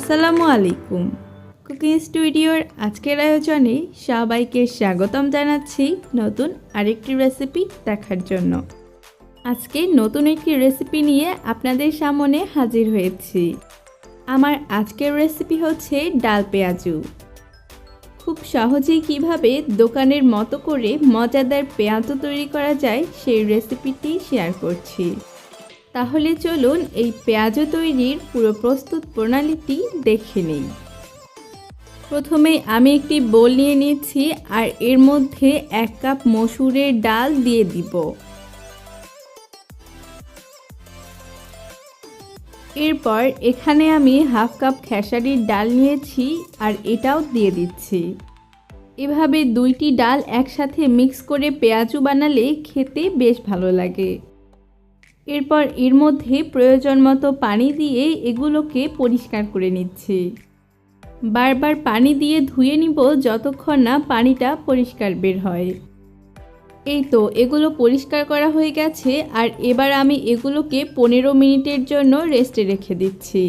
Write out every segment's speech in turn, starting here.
আসসালামু আলাইকুম। কুকিং স্টুডিওর আজকের আয়োজনে সবাইকে স্বাগতম জানাচ্ছি নতুন আরেকটি রেসিপি দেখার জন্য। আজকে নতুন একটি রেসিপি নিয়ে আপনাদের সামনে হাজির হয়েছি। আমার আজকের রেসিপি হচ্ছে ডাল পেঁয়াজু। খুব সহজেই কিভাবে দোকানের মতো করে মজাদার পেঁয়াজু তৈরি করা যায় সেই রেসিপিটি শেয়ার করছি। তাহলে চলুন এই পেঁয়াজু তৈরির পুরো প্রস্তুত প্রণালীটি দেখে নিই। প্রথমে আমি একটি বোল নিয়ে নিচ্ছি আর এর মধ্যে 1 কাপ মসুরের ডাল দিয়ে দিব। এরপর এখানে আমি 1/2 কাপ খেসারির ডাল নিয়েছি আর এটাও দিয়ে দিচ্ছি। এভাবে দুইটি ডাল একসাথে মিক্স করে পেঁয়াজু বানালে খেতে বেশ ভালো লাগে। এরপর এর মধ্যে প্রয়োজন মতো পানি দিয়ে এগুলোকে পরিষ্কার করে নিচ্ছি। বারবার পানি দিয়ে ধুয়ে নিব যতক্ষণ না পানিটা পরিষ্কার বের হয়। এই তো এগুলো পরিষ্কার করা হয়ে গেছে আর এবার আমি এগুলোকে 15 মিনিটের জন্য রেস্টে রেখে দিচ্ছি।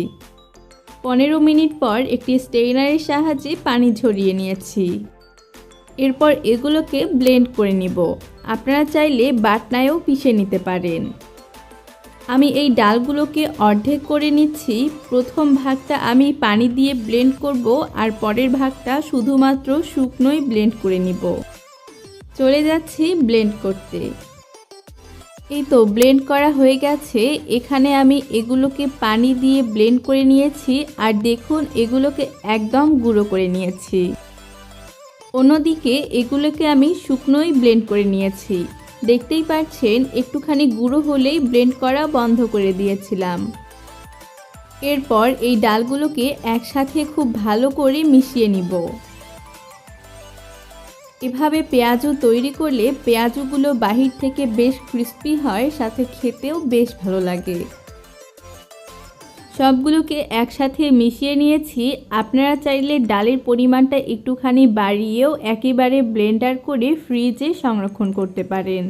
15 মিনিট পর একটি স্ট্রেইনারের সাহায্যে পানি ঝরিয়ে নিয়েছি। এরপর এগুলোকে ব্লেন্ড করে নিব। আপনারা চাইলে বাটনায়ও পিষে নিতে পারেন। আমি এই ডালগুলোকে অর্ধেক করে নিচ্ছি। প্রথম ভাগটা আমি পানি দিয়ে ব্লেন্ড করব আর পরের ভাগটা শুধুমাত্র শুকনোই ব্লেন্ড করে নিব। চলে যাচ্ছি ব্লেন্ড করতে। এই তো ব্লেন্ড করা হয়ে গেছে। এখানে আমি এগুলোকে পানি দিয়ে ব্লেন্ড করে নিয়েছি আর দেখুন এগুলোকে একদম গুঁড়ো করে নিয়েছি। অন্যদিকে এগুলোকে আমি শুকনোই ব্লেন্ড করে নিয়েছি। দেখতেই পাচ্ছেন একটুখানি গুঁড়ো হলেই ব্লেন্ড করা বন্ধ করে দিয়েছিলাম। এরপর এই ডালগুলোকে একসাথে খুব ভালো করে মিশিয়ে নিব। এভাবে পেঁয়াজু তৈরি করলে পেঁয়াজুগুলো বাহির থেকে বেশ ক্রিস্পি হয়, সাথে খেতেও বেশ ভালো লাগে। সবগুলোকে একসাথে মিশিয়ে নিয়েছি। আপনারা চাইলে ডালের পরিমাণটা একটুখানি বাড়িয়েও একেবারে ব্লেন্ডার করে ফ্রিজে সংরক্ষণ করতে পারেন।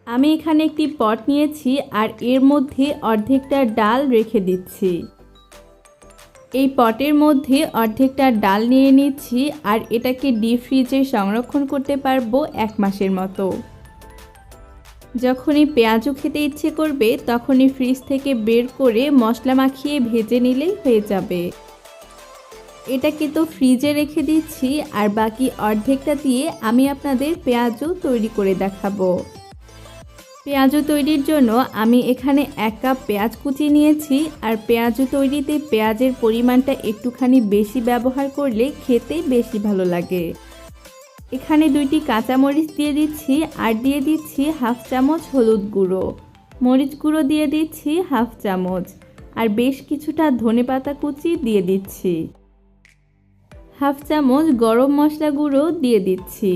আমি এখানে একটি পট নিয়েছি আর এর মধ্যে অর্ধেকটা ডাল রেখে দিচ্ছি। এই পটের মধ্যে অর্ধেকটা ডাল নিয়ে নিচ্ছি আর এটাকে ডিপ ফ্রিজে সংরক্ষণ করতে পারবো 1 মাসের মতো। যখনই পেঁয়াজু খেতে ইচ্ছে করবে তখনই ফ্রিজ থেকে বের করে মশলা মাখিয়ে ভেজে নিলেই হয়ে যাবে। এটাকে তো ফ্রিজে রেখে দিচ্ছি আর বাকি অর্ধেকটা দিয়ে আমি আপনাদের পেঁয়াজু তৈরি করে দেখাবো। পেঁয়াজু তৈরির জন্য আমি এখানে 1 কাপ পেঁয়াজ কুচি নিয়েছি আর পেঁয়াজু তৈরিতে পেঁয়াজের পরিমাণটা একটুখানি বেশি ব্যবহার করলে খেতে বেশি ভালো লাগে। এখানে 2টি কাঁচামরিচ দিয়ে দিচ্ছি আর দিয়ে দিচ্ছি 1/2 চামচ হলুদ গুঁড়ো। মরিচ গুঁড়ো দিয়ে দিচ্ছি 1/2 চামচ আর বেশ কিছুটা ধনেপাতা কুচি দিয়ে দিচ্ছি। 1/2 চামচ গরম মশলা গুঁড়ো দিয়ে দিচ্ছি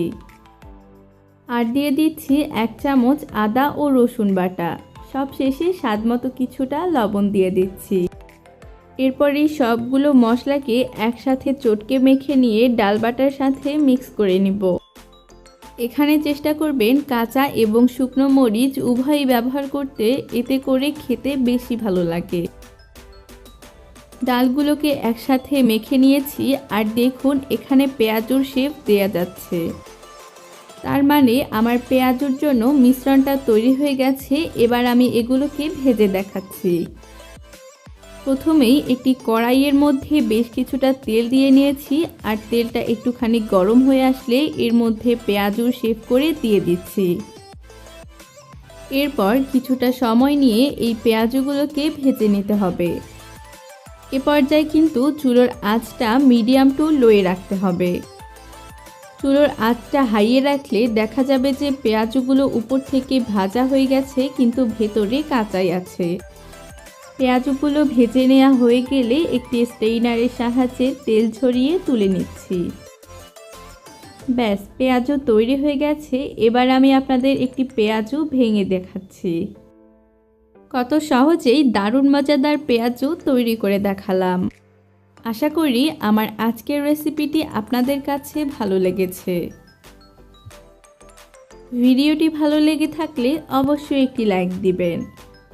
আর দিয়ে দিচ্ছি 1 চামচ আদা ও রসুন বাটা। সবশেষে স্বাদমতো কিছুটা লবণ দিয়ে দিচ্ছি। এরপর এই সবগুলো মশলাকে একসাথে চটকে মেখে নিয়ে ডাল বাটার সাথে মিক্স করে নিব। এখানে চেষ্টা করবেন কাঁচা এবং শুকনো মরিচ উভয়ই ব্যবহার করতে, এতে করে খেতে বেশি ভালো লাগে। ডালগুলোকে একসাথে মেখে নিয়েছি আর দেখুন এখানে পেঁয়াজুর শেপ দেয়া যাচ্ছে। তার মানে আমার পেঁয়াজুর জন্য মিশ্রণটা তৈরি হয়ে গেছে। এবার আমি এগুলোকে ভেজে দেখাচ্ছি। প্রথমেই একটি কড়াইয়ের মধ্যে বেশ কিছুটা তেল দিয়ে নিয়েছি আর তেলটা একটুখানি গরম হয়ে আসলে এর মধ্যে পেঁয়াজু শেপ করে দিয়ে দিচ্ছি। এরপর কিছুটা সময় নিয়ে এই পেঁয়াজুগুলোকে ভেজে নিতে হবে। এ পর্যায়ে কিন্তু চুলোর আঁচটা মিডিয়াম টু লোয়ে রাখতে হবে। চুলোর আঁচটা হাইয়ে রাখলে দেখা যাবে যে পেঁয়াজুগুলো উপর থেকে ভাজা হয়ে গেছে কিন্তু ভেতরে কাঁচাই আছে। পেঁয়াজুগুলো ভেজে নেওয়া হয়ে গেলে একটি স্ট্রেইনারের সাহায্যে তেল ঝরিয়ে তুলে নিচ্ছি। ব্যাস, পেঁয়াজু তৈরি হয়ে গেছে। এবার আমি আপনাদের একটি পেঁয়াজু ভেঙে দেখাচ্ছি। কত সহজেই দারুণ মজাদার পেঁয়াজু তৈরি করে দেখালাম। আশা করি আমার আজকের রেসিপিটি আপনাদের কাছে ভালো লেগেছে। ভিডিওটি ভালো লেগে থাকলে অবশ্যই একটি লাইক দিবেন।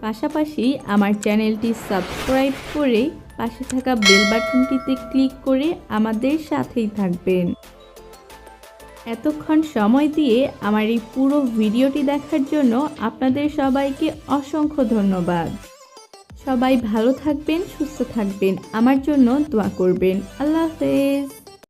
পাশাপাশি আমার চ্যানেলটি সাবস্ক্রাইব করে পাশে থাকা বেল বাটনটিতে ক্লিক করে আমাদের সাথেই থাকবেন। এতক্ষণ সময় দিয়ে আমার এই পুরো ভিডিওটি দেখার জন্য আপনাদের সবাইকে অসংখ্য ধন্যবাদ। সবাই ভালো থাকবেন, সুস্থ থাকবেন, আমার জন্য দোয়া করবেন। আল্লাহ হাফেজ।